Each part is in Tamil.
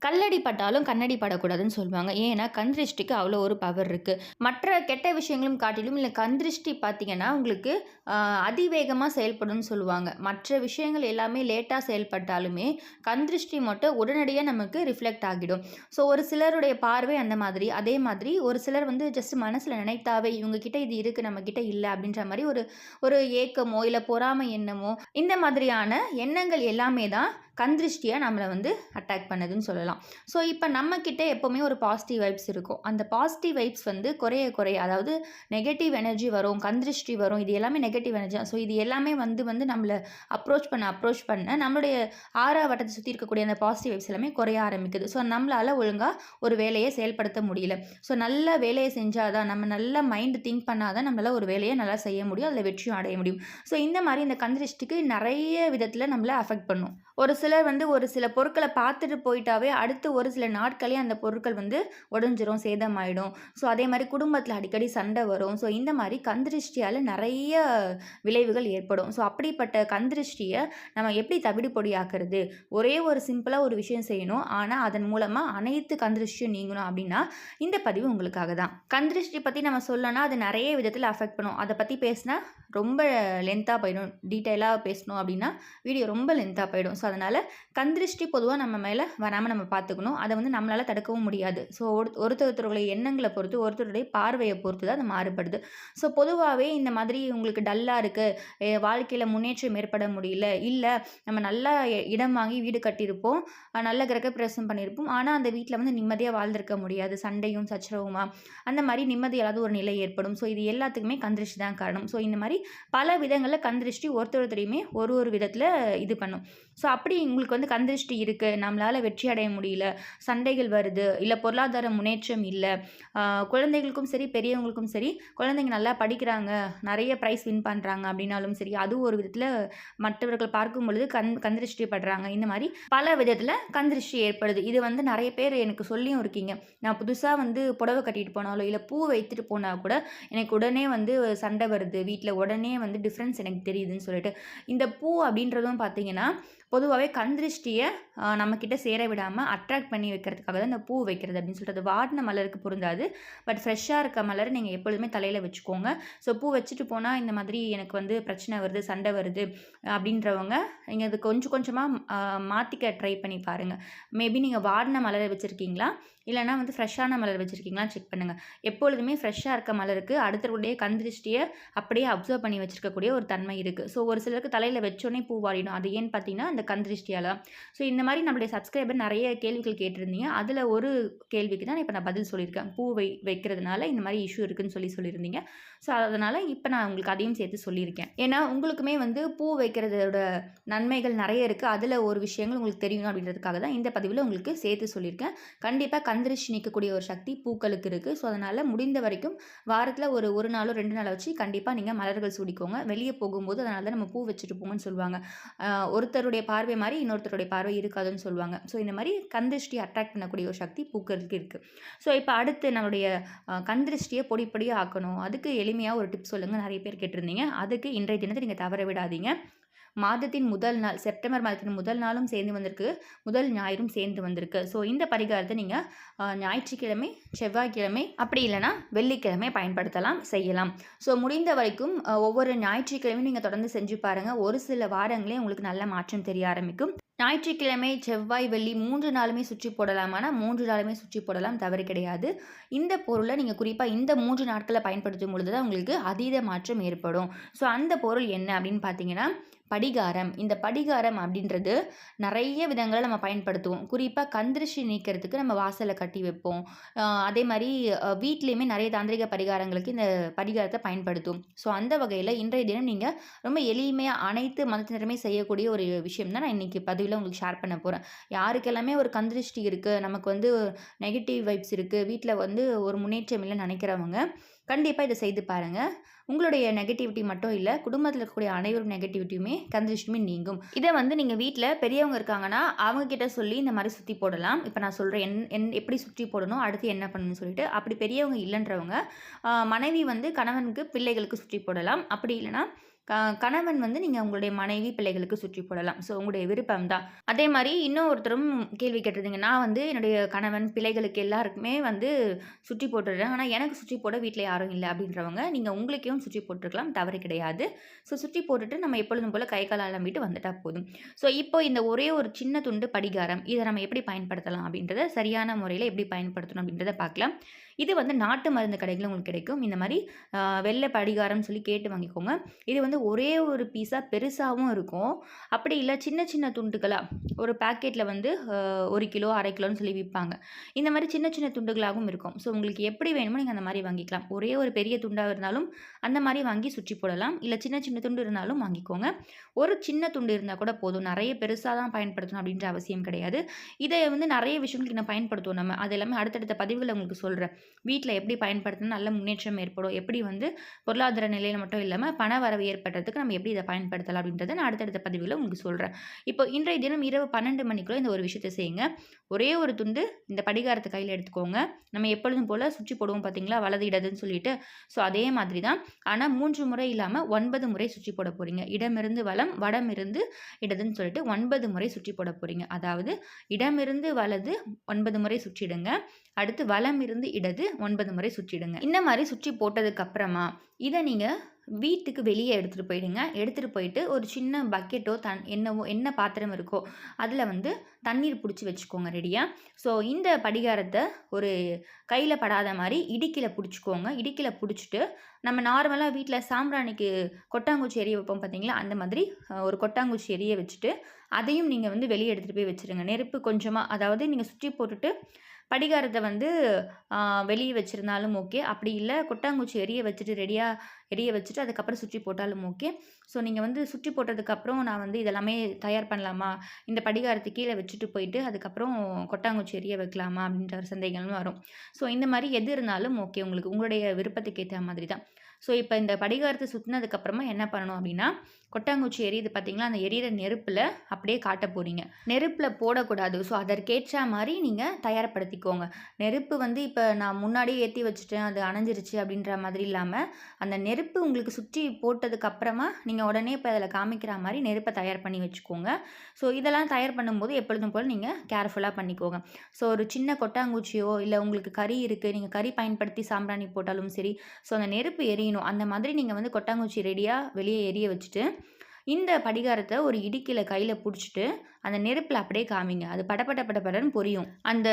கல்லடி பட்டாலும் கண்ணடி படக்கூடாதுன்னு சொல்லுவாங்க. ஏன்னா, கண் திருஷ்டிக்கு அவ்வளோ ஒரு பவர் இருக்கு. மற்ற கெட்ட விஷயங்களும் காட்டிலும் இல்ல கண் திருஷ்டி பார்த்தீங்கன்னா, உங்களுக்கு அ அதிவேகமா செயல்படும்னு சொல்லுவாங்க. மற்ற விஷயங்கள் எல்லாமே லேட்டா செயல்பட்டாலுமே, கண் திருஷ்டி மட்டும் உடனடியா நமக்கு ரிஃப்ளெக்ட் ஆகிடும். ஸோ, ஒரு சிலருடைய பார்வை அந்த மாதிரி. அதே மாதிரி ஒரு சிலர் வந்து ஜஸ்ட் மனசுல நினைத்தாவே, இவங்க கிட்ட இது இருக்கு, நம்ம கிட்ட இல்ல அப்படின்ற மாரி ஒரு ஒரு ஏக்கமோ, இல்ல பொறாமை எண்ணமோ, இந்த மாதிரியான எண்ணங்கள் எல்லாமே தான் கண் திருஷ்டியா நம்மள வந்து அட்டாக் பண்ணுதுன்னு சொல்லலாம். ஸோ, இப்ப நம்மகிட்ட எப்பவுமே ஒரு பாசிட்டிவ் வைப்ஸ் இருக்கும். அந்த பாசிட்டிவ் வைப்ஸ் வந்து குறைய குறைய அதாவது நெகட்டிவ் எனர்ஜி வரும், கண் திருஷ்டி வரும். இது எல்லாமே நெகட்டிவ் எனர்ஜி தான். ஸோ, இது எல்லாமே வந்து நம்மள அப்ரோச் பண்ண நம்மளுடைய ஆறா வட்டத்த சுத்தி இருக்கக்கூடிய அந்த பாசிட்டிவ் வைப்ஸ் எல்லாமே குறைய ஆரம்பிக்குது. ஸோ, நம்மளால ஒழுங்கா ஒரு வேலைய செயல்படுத்த முடியல. ஸோ, நல்ல வேலைய செஞ்சா தான், நம்ம நல்ல மைண்ட் திங்க் பண்ணா தான் நம்மளால ஒரு வேலைய நல்லா செய்ய முடியும். அதில வெற்றியும் அடைய முடியும். ஸோ, இந்த மாரி இந்த கண் திருஷ்டிக்கு நெறைய விதத்தில நம்மள அஃபெக்ட் பண்ணும். ஒரு சிலர் வந்து ஒரு சில பொருட்கள பார்த்துட்டு போயிட்டாவே, அடுத்து ஒரு சில நாட்களே அந்த பொருட்கள் வந்து உடைஞ்சிரும், சேதமாயிடும். ஸோ, அதே மாரி குடும்பத்தில அடிக்கடி சண்டை வரும். ஸோ, இந்த மாரி கண் திருஷ்டியால நெறைய விளைவுகள் ஏற்படும். ஸோ, அப்படிப்பட்ட கண் திருஷ்டிய நம்ம எப்படி தவிடு பொடியாக்குறது? ஒரே ஒரு சிம்பிளா ஒரு விஷயம் செய்யணும். ஆனா, அதன் மூலமா அனைத்து கண் திருஷ்டியும் நீங்கணும் அப்படின்னா, இந்த பதிவு உங்களுக்காக தான். கண் திருஷ்டி பத்தி நம்ம சொல்லணும்னா, அது நெறைய விதத்தில அஃபெக்ட் பண்ணும். அத பத்தி பேசினா ரொம்ப லென்த்தா போயிடும். டீட்டெயிலா பேசணும் அப்படின்னா, வீடியோ ரொம்ப லென்த்தா போயிடும். ஸோ, அதனால கண் திருஷ்டி பொதுவா நம்ம மேல வராம நம்ம பார்த்துக்கணும். அத வந்து நம்மளால தடுக்கவும் முடியாது. ஸோ, ஒருத்தருடைய எண்ணங்கள பொறுத்து, ஒருத்தருடைய பார்வைய பொறுத்து தான் அது மாறுபடுது. ஸோ, பொதுவாவே இந்த மாதிரி உங்களுக்கு டல்லா இருக்கு, வாழ்க்கையில முன்னேற்றம் ஏற்பட முடியல, இல்ல நம்ம நல்லா இடம் வாங்கி வீடு கட்டியிருப்போம், நல்ல கிரகப்பிரவேசம் பண்ணியிருப்போம். ஆனா, அந்த வீட்ல வந்து நிம்மதியா வாழ்ந்திருக்க முடியாது. சண்டையும், சச்சரவுமா அந்த மாரி நிம்மதி இல்லாத ஒரு நிலை ஏற்படும். ஸோ, இது எல்லாத்துக்குமே கண் திருஷ்டி தான் காரணம். ஸோ, இந்த மாரி பல விதங்கள்ல கண் திருஷ்டி ஒருத்தரையுமே ஒரு விதத்தில இது பண்ணும். ஸோ, அப்படி உங்களுக்கு வந்து கண் திருஷ்டி இருக்கு, நம்மளால வெற்றி அடைய முடியல, சண்டைகள் வருது, இல்ல பொருளாதார முன்னேற்றம் இல்ல, அ குழந்தைகளுக்கும் சரி, பெரியவங்களுக்கும் சரி, குழந்தைங்க நல்லா படிக்கிறாங்க, நெறைய பிரைஸ் வின் பண்றாங்க அப்படின்னாலும் சரி, அது ஒரு விதத்தில மற்றவர்கள் பார்க்கும் பொழுது கண் திருஷ்டி படுறாங்க. இந்த மாரி பல விதத்தில கண் திருஷ்டி ஏற்படுது. இது வந்து நெறைய பேர் எனக்கு சொல்லியும் இருக்கீங்க. நான் புதுசா வந்து புடவ கட்டிட்டு போனாலோ, இல்ல பூ வைத்துட்டு போனா கூட, எனக்கு உடனே வந்து சண்டை வருது, வீட்ல உடனே வந்து டிஃப்ரென்ஸ் எனக்கு தெரியுதுன்னு சொல்லிட்டு. இந்த பூ அப்படின்றதும் பார்த்தீங்கன்னா, பொதுவாவே கண் திருஷ்டிய நம்மகிட்ட சேர விடாம அட்ராக்ட் பண்ணி வைக்கிறதுக்காக தான் இந்த பூ வைக்கிறது அப்படின்னு சொல்லிட்டு. அது வாடின மலருக்கு பொருந்தாது. பட் ஃப்ரெஷ்ஷா இருக்க மலர நீங்க எப்பொழுதுமே தலையில வச்சுக்கோங்க. ஸோ, பூ வச்சுட்டு போனா இந்த மாதிரி எனக்கு வந்து பிரச்சனை வருது, சண்டை வருது அப்படின்றவங்க, நீங்க அது கொஞ்சம் கொஞ்சமா மாத்திக்க ட்ரை பண்ணி பாருங்க. மேபி நீங்க வாடின மலர வச்சிருக்கீங்களா? இல்லன்னா வந்து ஃப்ரெஷ்ஷான மலர் வச்சிருக்கீங்களான்னு செக் பண்ணுங்க. எப்பொழுதுமே ஃப்ரெஷ்ஷா இருக்க மலருக்கு அடுத்தவருடைய கண் திருஷ்டிய அப்படியே அப்சர்வ் பண்ணி வச்சிருக்கக்கூடிய ஒரு தன்மை இருக்கு. ஸோ, ஒரு சிலருக்கு தலையில வச்சோனே பூ வாடிடும். அது ஏன்னு பார்த்தீங்கன்னா, அந்த கண் திருஷ்டியால தான். ஸோ, இந்த மாரி நம்மளுடைய சப்ஸ்கிரைபர் நெறைய கேள்விகள் கேட்டிருந்தீங்க. அதில ஒரு கேள்விக்கு தான் இப்ப நான் பதில் சொல்லியிருக்கேன். பூ வைக்கிறதுனால இந்த மாரி இஷ்யூ இருக்குன்னு சொல்லியிருந்தீங்க. ஸோ, அதனால இப்ப நான் உங்களுக்கு அதையும் சேர்த்து சொல்லியிருக்கேன். ஏன்னா, உங்களுக்குமே வந்து பூ வைக்கிறதோட நன்மைகள் நெறைய இருக்கு. அதில ஒரு விஷயங்கள் உங்களுக்கு தெரியணும் அப்படின்றதுக்காக தான் இந்த பதிவில உங்களுக்கு சேர்த்து சொல்லியிருக்கேன். கண்டிப்பா கண் திருஷ்டி நீக்கக்கூடிய ஒரு சக்தி பூக்களுக்கு இருக்கு. ஸோ, அதனால முடிந்த வரைக்கும் வாரத்தில ஒரு 1 நாளோ 2 நாளோ வச்சு கண்டிப்பா நீங்க மலர்கள் சூடிக்கோங்க. வெளிய போகும்போது அதனால தான் நம்ம பூ வச்சுட்டு போங்கன்னு சொல்லுவாங்க. ஒருத்தருடைய பார்வை மாரி இன்னொருத்தருடைய பார்வை இருக்காதுன்னு சொல்லுவாங்க. ஸோ, இந்த மாரி கண் திருஷ்டிய அட்ராக்ட் பண்ணக்கூடிய ஒரு சக்தி பூக்களுக்கு இருக்கு. ஸோ, இப்ப அடுத்து நம்மளுடைய கண் திருஷ்டிய பொடி பொடியா ஆக்கணும். அதுக்கு எளிமையா ஒரு டிப் சொல்லுங்க. நெறைய பேர் கேட்டிருந்தீங்க. அதுக்கு இன்றைய தினத்த நீங்க தவற விடாதீங்க. மாதத்தின் முதல் நாள் செப்டம்பர் மாதத்தின் முதல் நாளும் சேர்ந்து வந்திருக்கு. முதல் ஞாயிறும் சேர்ந்து வந்திருக்கு. ஸோ, இந்த பரிகாரத்த நீங்க ஞாயிற்றுக்கிழமை, செவ்வாய்க்கிழமை அப்படி இல்லன்னா வெள்ளிக்கிழமை பயன்படுத்தலாம், செய்யலாம். ஸோ, முடிந்த வரைக்கும் ஒவ்வொரு ஞாயிற்றுக்கிழமையும் நீங்க தொடர்ந்து செஞ்சு பாருங்க. ஒரு சில வாரங்களே உங்களுக்கு நல்ல மாற்றம் தெரிய ஆரம்பிக்கும். ஞாயிற்றுக்கிழமை, செவ்வாய், வெள்ளி 3 நாளுமே சுற்றி போடலாமான்னா, 3 நாளுமே சுற்றி போடலாம். தவறு கிடையாது. இந்த பொருள நீங்க குறிப்பா இந்த 3 நாட்கள பயன்படுத்தும் பொழுது தான் உங்களுக்கு அதீத மாற்றம் ஏற்படும். ஸோ, அந்த பொருள் என்ன அப்படின்னு பார்த்தீங்கன்னா, படிகாரம். இந்த படிகாரம் அப்படின்றது நெறைய விதங்கள்ல நம்ம பயன்படுத்துவோம். குறிப்பா கண் திருஷ்டி நீக்கிறதுக்கு நம்ம வாசல்ல கட்டி வைப்போம். அதே மாரி வீட்லயுமே நெறைய தாந்திரிக பரிகாரங்களுக்கு இந்த படிகாரத்த பயன்படுத்துவோம். ஸோ, அந்த வகையில இன்றைய தினம் நீங்க ரொம்ப எளிமையா அனைத்து மதத்தினருமே செய்யக்கூடிய ஒரு விஷயம் தான் நான் இன்னைக்கு பதிவில உங்களுக்கு ஷேர் பண்ண போறேன். யாருக்கெல்லாமே ஒரு கண் திருஷ்டி இருக்கு, நமக்கு வந்து நெகட்டிவ் வைப்ஸ் இருக்கு, வீட்ல வந்து ஒரு முன்னேற்றம் இல்லன்னு நெனைக்கிறவங்க, கண்டிப்பா இத செய்து பாருங்க. உங்களுடைய நெகட்டிவிட்டி மட்டும் இல்ல, குடும்பத்தில இருக்கக்கூடிய அனைவரும் நெகட்டிவிட்டியுமே கண் திருஷ்டியுமே நீங்கும். இத வந்து நீங்க வீட்ல பெரியவங்க இருக்காங்கன்னா, அவங்க கிட்ட சொல்லி இந்த மாரி சுத்தி போடலாம். இப்ப நான் சொல்றேன் எப்படி சுற்றி போடணும், அடுத்து என்ன பண்ணணும்னு சொல்லிட்டு. அப்படி பெரியவங்க இல்லன்றவங்க, மனைவி வந்து கணவனுக்கு, பிள்ளைகளுக்கு சுற்றி போடலாம். அப்படி இல்லன்னா கணவன் வந்து நீங்கள் உங்களுடைய மனைவி, பிள்ளைகளுக்கு சுற்றி போடலாம். ஸோ உங்களுடைய விருப்பம் தான். அதே மாரி இன்னொருத்தரும் கேள்வி கேட்டிருந்தீங்க. நான் வந்து என்னுடைய கணவன், பிள்ளைகளுக்கு எல்லாருக்குமே வந்து சுற்றி போட்டுடுறேன். ஆனா எனக்கு சுற்றி போட வீட்ல யாரும் இல்ல அப்படின்றவங்க, நீங்க உங்களுக்கேவும் சுற்றி போட்டுருக்கலாம். தவறு கிடையாது. ஸோ சுற்றி போட்டுட்டு நம்ம எப்பொழுதும் போல கை, கால் அலம்பிட்டு வந்துட்டா போதும். ஸோ இப்போ இந்த ஒரே ஒரு சின்ன துண்டு படிகாரம், இத நம்ம எப்படி பயன்படுத்தலாம் அப்படின்றத சரியான முறையில எப்படி பயன்படுத்தணும் அப்படின்றத பார்க்கலாம். இது வந்து நாட்டு மருந்து கடைகள்ல உங்களுக்கு கிடைக்கும். இந்த மாரி வெள்ளை படிகாரம்னு சொல்லி கேட்டு வாங்கிக்கோங்க. இது வந்து ஒரே ஒரு பீஸா பெருசாவும் இருக்கும். அப்படி இல்ல சின்ன சின்ன துண்டுகளா ஒரு பாக்கெட்ல வந்து 1 கிலோ, 1/2 கிலோன்னு சொல்லி விப்பாங்க. இந்த மாரி சின்ன சின்ன துண்டுகளாகவும் இருக்கும். ஸோ உங்களுக்கு எப்படி வேணுமோ நீங்க அந்த மாரி வாங்கிக்கலாம். ஒரே ஒரு பெரிய துண்டா இருந்தாலும் அந்த மாரி வாங்கி சுற்றி போடலாம். இல்ல சின்ன சின்ன துண்டு இருந்தாலும் வாங்கிக்கோங்க. ஒரு சின்ன துண்டு இருந்தா கூட போதும். நெறைய பெருசா தான் பயன்படுத்தணும் அப்படின்ற அவசியம் கிடையாது. இத வந்து நெறைய விஷயங்களுக்கு நான் பயன்படுத்துவோம் நம்ம. அது எல்லாமே அடுத்தடுத்த பதிவுகள்ல உங்களுக்கு சொல்றேன். வீட்ல எப்படி பயன்படுத்தினா நல்ல முன்னேற்றம் ஏற்படும். எப்படி வந்து பொருளாதார நிலையில மட்டும் இல்லாம பண வரவு ஏற்படுறதுக்கு நம்ம எப்படி இத பயன்படுத்தலாம் அப்படின்றத நான் அடுத்தடுத்த பதிவுல உங்களுக்கு சொல்றேன். இப்போ இன்றைய தினம் இரவு 12 மணிக்குள்ள இந்த ஒரு விஷயத்த செய்யுங்க. ஒரே ஒரு துண்டு இந்த படிகாரத்த கையில எடுத்துக்கோங்க. நம்ம எப்பொழுதும் போல சுற்றி போடுவோம் பார்த்தீங்களா? வலது, இடதுன்னு சொல்லிட்டு. ஸோ அதே மாதிரி தான். ஆனா 3 முறை இல்லாம 9 முறை சுற்றி போட போறீங்க. இடமிருந்து வலம், வடமிருந்து இடதுன்னு சொல்லிட்டு 9 முறை சுற்றி போட போறீங்க. அதாவது இடமிருந்து வலது 9 முறை சுற்றிடுங்க. அடுத்து வலம் இருந்து இடது 9 முறை சுற்றிடுங்க. இந்த மாரி சுற்றி போட்டதுக்கு அப்புறமா, இத நீங்க வீட்டுக்கு வெளிய எடுத்துட்டு போயிடுங்க. எடுத்துட்டு போயிட்டு ஒரு சின்ன பக்கெட்டோ, என்னவோ என்ன பாத்திரம் இருக்கோ, அதில வந்து தண்ணீர் புடிச்சு வச்சுக்கோங்க ரெடியா. ஸோ இந்த படிகாரத்த ஒரு கையில படாத மாரி இடுக்கில புடிச்சுக்கோங்க. இடுக்கில புடிச்சுட்டு, நம்ம நார்மலா வீட்ல சாம்பிராணிக்கு கொட்டாங்குச்சி எரிய வைப்போம் பார்த்தீங்களா? அந்த மாதிரி ஒரு கொட்டாங்குச்சி எரிய வச்சுட்டு, அதையும் நீங்க வந்து வெளிய எடுத்துட்டு போய் வச்சுருங்க. நெருப்பு கொஞ்சமா அதாவது நீங்க சுற்றி போட்டுட்டு படிகாரத்த வந்து வெளிய வச்சிருந்தாலும் ஓகே. அப்படி இல்ல கொட்டாங்குச்சி எரிய வச்சுட்டு எரிய வச்சுட்டு அதுக்கப்புறம் சுற்றி போட்டாலும் ஓகே. ஸோ நீங்க வந்து சுற்றி போட்டதுக்கப்புறம் நான் வந்து இதெல்லாமே தயார் பண்ணலாமா? இந்த படிகாரத்த கீழ வச்சுட்டு போயிட்டு அதுக்கப்புறம் கொட்டாங்குச்சி எரிய வைக்கலாமா? அப்படின்ற ஒரு சந்தேகங்களும் வரும். ஸோ இந்த மாரி எது இருந்தாலும் ஓகே உங்களுக்கு. உங்களுடைய விருப்பத்துக்கு ஏத்த மாதிரி தான். ஸோ இப்ப இந்த படிகாரத்த சுத்துனதுக்கப்புறமா என்ன பண்ணணும் அப்படின்னா, கொட்டாங்குச்சி எரியுது பார்த்தீங்களா? அந்த எரியிற நெருப்புல அப்படியே காட்ட போறீங்க. நெருப்புல போடக்கூடாது. ஸோ அதற்கேற்ற மாரி நீங்க தயார்படுத்திக்கோங்க. நெருப்பு வந்து இப்ப நான் முன்னாடியே ஏத்தி வச்சுட்டேன், அது அணைஞ்சிருச்சு அப்படின்ற மாதிரி இல்லாம, அந்த நெருப்பு உங்களுக்கு சுற்றி போட்டதுக்கு அப்புறமா, நீங்க உடனே இப்ப அதில காமிக்கிற மாரி நெருப்ப தயார் பண்ணி வச்சுக்கோங்க. ஸோ இதெல்லாம் தயார் பண்ணும்போது எப்பொழுதும் போல நீங்க கேர்ஃபுல்லா பண்ணிக்கோங்க. ஸோ ஒரு சின்ன கொட்டாங்குச்சியோ, இல்ல உங்களுக்கு கரி இருக்கு, நீங்க கரி பயன்படுத்தி சாம்பிராணி போட்டாலும் சரி, ஸோ அந்த நெருப்பு எரியணும். அந்த மாதிரி நீங்க வந்து கொட்டாங்குச்சி ரெடியா வெளிய எரிய வச்சுட்டு, இந்த படிகாரத்த ஒரு இடுக்கில கையில புடிச்சுட்டு, அந்த நெருப்புல அப்படியே காமிங்க. அது படபட படபடன்னு பொரியும். அந்த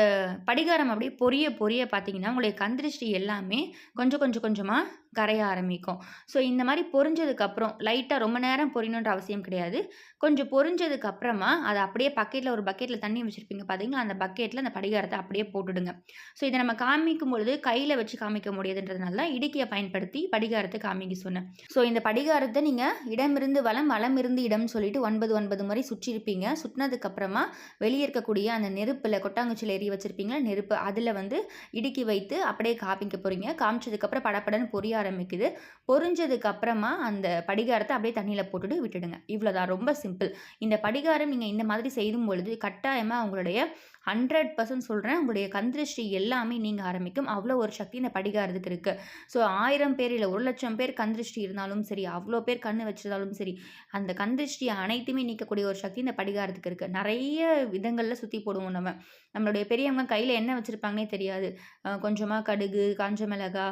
படிகாரம் அப்படியே பொரிய பொரிய பார்த்தீங்கன்னா, உங்களுடைய கண் திருஷ்டி எல்லாமே கொஞ்சம் கொஞ்சம் கொஞ்சமா கரைய ஆரம்பிக்கும். ஸோ இந்த மாரி பொரிஞ்சதுக்கப்புறம் லைட்டா ரொம்ப நேரம் பொரியணுன்ற அவசியம் கிடையாது. கொஞ்சம் பொரிஞ்சதுக்கு அப்புறமா, அத அப்படியே ஒரு பக்கெட்ல தண்ணி வச்சிருப்பீங்க பார்த்தீங்களா? அந்த பக்கெட்ல அந்த படிகாரத்த அப்படியே போட்டுடுங்க. ஸோ இத நம்ம காமிக்கும் பொழுது கையில வச்சு காமிக்க முடியாதுன்றதுனால தான் இடுக்கிய பயன்படுத்தி படிகாரத்த காமிக்க சொன்னேன். ஸோ இந்த படிகாரத்த நீங்க இடமிருந்து வலம், வலமிருந்து இடம்னு சொல்லிட்டு 9, 9 முறை சுற்றியிருப்பீங்க. சுற்றுனதுக்கு அப்புறமா வெளிய இருக்கக்கூடிய அந்த நெருப்புல கொட்டாங்குச்சில எரிய வச்சிருப்பீங்கல்ல நெருப்பு, அதுல வந்து இடுக்கி வைத்து அப்படியே காமிக்க போறீங்க. காமிச்சதுக்கப்புறம் படபடன்னு பொரிய ஆரம்பிக்குது. பொரிஞ்சதுக்கு அப்புறமா அந்த படிகாரத்த அப்படியே தண்ணீல போட்டுட்டு விட்டுடுங்க. இவ்வளோதான் ரொம்ப சிம்பிள். இந்த படிகாரம் நீங்க இந்த மாதிரி செய்யும் பொழுது கட்டாயமா உங்களுடைய 100% சொல்றேன். உங்களுடைய கண் திருஷ்டி எல்லாமே நீங்க ஆரம்பிக்கும். அவ்வளோ ஒரு சக்தி இந்த படிகாரத்துக்கு இருக்கு. ஸோ 1000 பேர் இல்ல 1,00,000 பேர் கண் திருஷ்டி இருந்தாலும் சரி, அவ்வளோ பேர் கண்ணு வச்சிருந்தாலும் சரி, அந்த கண் திருஷ்டிய அனைத்துமே நீக்கக்கூடிய ஒரு சக்தி இந்த படிகாரத்துக்கு இருக்கு. நெறைய விதங்கள்ல சுத்தி போடுவோம் நம்ம. நம்மளுடைய பெரியவங்க கையில என்ன வச்சிருப்பாங்கன்னே தெரியாது. கொஞ்சமா கடுகு, காஞ்ச மிளகா,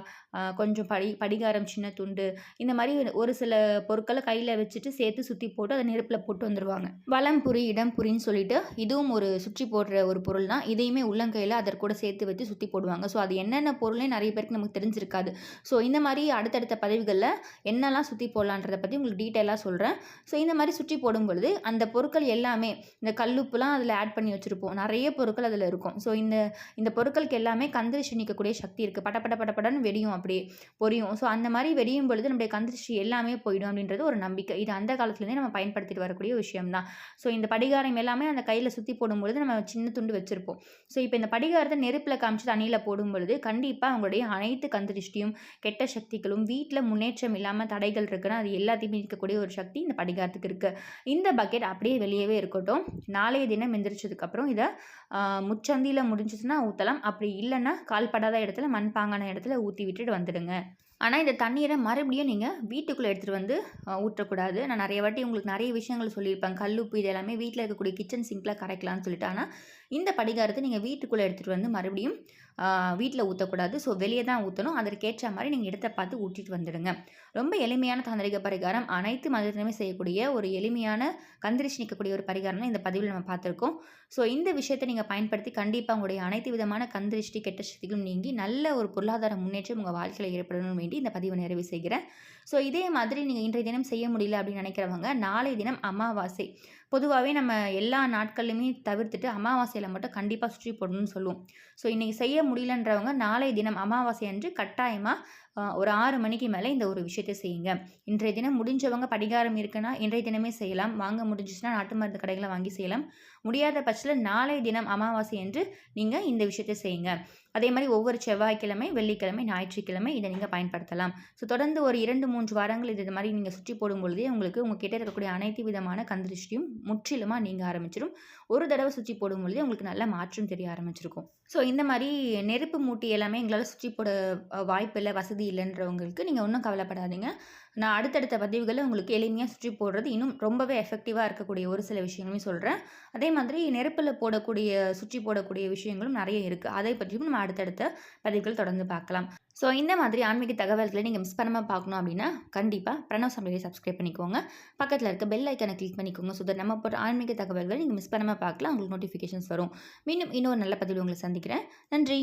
கொஞ்சம் படிகாரம் சின்ன துண்டு, இந்த மாரி ஒரு சில பொருட்கள கையில வச்சுட்டு சேர்த்து சுத்தி போட்டு அத நெருப்புல போட்டு வந்துருவாங்க. வலம் புரி, இடம் புரின்னு சொல்லிட்டு இதுவும் ஒரு சுற்றி போடுற ஒரு பொருள் தான். இதையுமே உள்ளங்கையில அதற்கூட சேர்த்து வச்சு சுத்தி போடுவாங்க. ஸோ அது என்னென்ன பொருள்னே நெறைய பேருக்கு நமக்கு தெரிஞ்சிருக்காது. ஸோ இந்த மாரி அடுத்தடுத்த பதிவுகள்ல என்னலாம் சுத்தி போடலான்றத பத்தி உங்களுக்கு டீட்டெயிலா சொல்றேன். ஸோ இந்த மாரி சுற்றி போடும்பொழுது அந்த பொருட்கள் எல்லாமே இந்த கல்லுப்புலாம் அதில ஆட் பண்ணி வச்சிருப்போம். நெறைய பொருட்கள் அதில இருக்கும். ஸோ இந்த இந்த பொருட்களுக்கு எல்லாமே கந்திருஷ்டி நீக்கக்கூடிய சக்தி இருக்கு. பட பட படன்னு வெடியும் அப்படியே பொரியும். ஸோ அந்த மாரி வெடியும் பொழுது நம்முடைய கந்திருஷ்டி எல்லாமே போயிடும் அப்படின்றது ஒரு நம்பிக்கை. இது அந்த காலத்துலேருந்தே நம்ம பயன்படுத்திட்டு வரக்கூடிய விஷயம் தான். ஸோ இந்த படிகாரம் எல்லாமே அந்த கையில சுத்தி போடும்பொழுது நம்ம சின்ன துண்டு வச்சிருப்போம். ஸோ இப்போ இந்த படிகாரத்த நெருப்புல காமிச்சு தண்ணீல போடும்பொழுது கண்டிப்பா உங்களுடைய அனைத்து கந்திருஷ்டியும், கெட்ட சக்திகளும், வீட்ல முன்னேற்றம் இல்லாம தடைகள் இருக்குன்னா அது எல்லாத்தையுமே நீக்கக்கூடிய ஒரு சக்தி இந்த படிகாரத்துக்கு இருக்கு. இந்த பக்கெட் அப்படியே வெளியவே இருக்கட்டும். நாளைய தினம் எந்திரிச்சதுக்கப்புறம் இத முச்சந்தியில முடிஞ்சுச்சுன்னா ஊத்தலாம். அப்படி இல்லன்னா கால் படாத இடத்துல, மண் பாங்கான இடத்துல ஊத்தி விட்டுட்டு வந்துடுங்க. ஆனால் இந்த தண்ணீரை மறுபடியும் நீங்கள் வீட்டுக்குள்ளே எடுத்துகிட்டு வந்து ஊற்றக்கூடாது. நான் நிறைய வாட்டி உங்களுக்கு நிறைய விஷயங்கள் சொல்லியிருப்பேன். கல்லுப்பு இது எல்லாமே வீட்டில் இருக்கக்கூடிய கிச்சன் சிங்கில் கரைக்கலாம்னு சொல்லிட்டு. ஆனால் இந்த படிகாரத்தை நீங்கள் வீட்டுக்குள்ளே எடுத்துகிட்டு வந்து மறுபடியும் வீட்டில் ஊற்றக்கூடாது. ஸோ வெளியே தான் ஊற்றணும். அதற்கேற்ற மாதிரி நீங்கள் இடத்த பார்த்து ஊற்றிட்டு வந்துடுங்க. ரொம்ப எளிமையான தாந்திரிக பரிகாரம், அனைத்து மதத்திலுமே செய்யக்கூடிய ஒரு எளிமையான கந்திரிச்சு நிற்கக்கூடிய ஒரு பரிகாரம் தான் இந்த பதிவில் நம்ம பார்த்துருக்கோம். ஸோ இந்த விஷயத்தை நீங்கள் பயன்படுத்தி கண்டிப்பாக உங்களுடைய அனைத்து விதமான கந்திருஷ்டி கெட்ட சக்திகளும் நீங்கி நல்ல ஒரு பொருளாதார முன்னேற்றம் உங்கள் வாழ்க்கையில் ஏற்படணும்னு வேண்டி இந்த பதிவை நிறைவு செய்கிறேன். ஸோ இதே மாதிரி நீங்கள் இன்றைய தினம் செய்ய முடியல அப்படின்னு நினைக்கிறவங்க நாளை தினம் அமாவாசை. பொதுவாகவே நம்ம எல்லா நாட்கள்லையுமே தவிர்த்துட்டு அமாவாசையில் மட்டும் கண்டிப்பாக சுற்றி போடணும்னு சொல்லுவோம். ஸோ இன்றைக்கி செய்ய முடியலன்றவங்க நாளை தினம் அமாவாசை அன்று கட்டாயமாக ஒரு 6 மணிக்கு மேலே இந்த ஒரு விஷயத்தை செய்யுங்க. இன்றைய தினம் முடிஞ்சவங்க படிகாரம் இருக்குன்னா இன்றைய தினமே செய்யலாம். வாங்க முடிஞ்சிச்சுன்னா நாட்டு மருந்து கடைகளை வாங்கி செய்யலாம். முடியாத பட்சத்தில் நாளை தினம் அமாவாசை என்று நீங்கள் இந்த விஷயத்தை செய்யுங்க. அதே மாதிரி ஒவ்வொரு செவ்வாய்க்கிழமை, வெள்ளிக்கிழமை, ஞாயிற்றுக்கிழமை இதை நீங்கள் பயன்படுத்தலாம். ஸோ தொடர்ந்து ஒரு 2-3 வாரங்கள் இது மாதிரி நீங்கள் சுற்றி போடும் பொழுதே உங்களுக்கு உங்கள் கிட்ட இருக்கக்கூடிய அனைத்து விதமான கந்திருஷ்டியும் முற்றிலுமாக நீங்க ஆரம்பிச்சிடும். ஒரு தடவை சுற்றி போடும் பொழுதே உங்களுக்கு நல்ல மாற்றம் தெரிய ஆரம்பிச்சிருக்கும். ஸோ இந்த மாதிரி நெருப்பு மூட்டி எல்லாமே எங்களால் சுற்றி போட வாய்ப்பு இல்லை, வசதி இல்லைன்றவங்களுக்கு நீங்கள் ஒன்றும் கவலைப்படாதீங்க. நான் அடுத்தடுத்த பதிவுகளில் உங்களுக்கு எளிமையாக சுற்றி போடுறது இன்னும் ரொம்பவே எஃபெக்டிவாக இருக்கக்கூடிய ஒரு சில விஷயங்களுமே சொல்கிறேன். அதே மாதிரி நெருப்பில் போடக்கூடிய சுற்றி போடக்கூடிய விஷயங்களும் நிறைய இருக்குது. அதை பற்றியும் நம்ம அடுத்தடுத்த பதிவுகள் தொடர்ந்து பார்க்கலாம். ஸோ இந்த மாதிரி ஆன்மீக தகவல்களை நீங்கள் மிஸ் பண்ணாமல் பார்க்கணும் அப்படின்னா கண்டிப்பாக பிரணவ் சமையலை சப்ஸ்கிரைப் பண்ணிக்கோங்க. பக்கத்தில் இருக்க பெல் ஐக்கனை கிளிக் பண்ணிக்கோங்க. ஸோ நம்ம போகிற ஆன்மீக தகவல்களை நீங்கள் மிஸ் பண்ணாமல் பார்க்கலாம். உங்களுக்கு நோட்டிஃபிகேஷன்ஸ் வரும். மீண்டும் இன்னொரு நல்ல பதிவில் உங்களை சந்திக்கிறேன். நன்றி.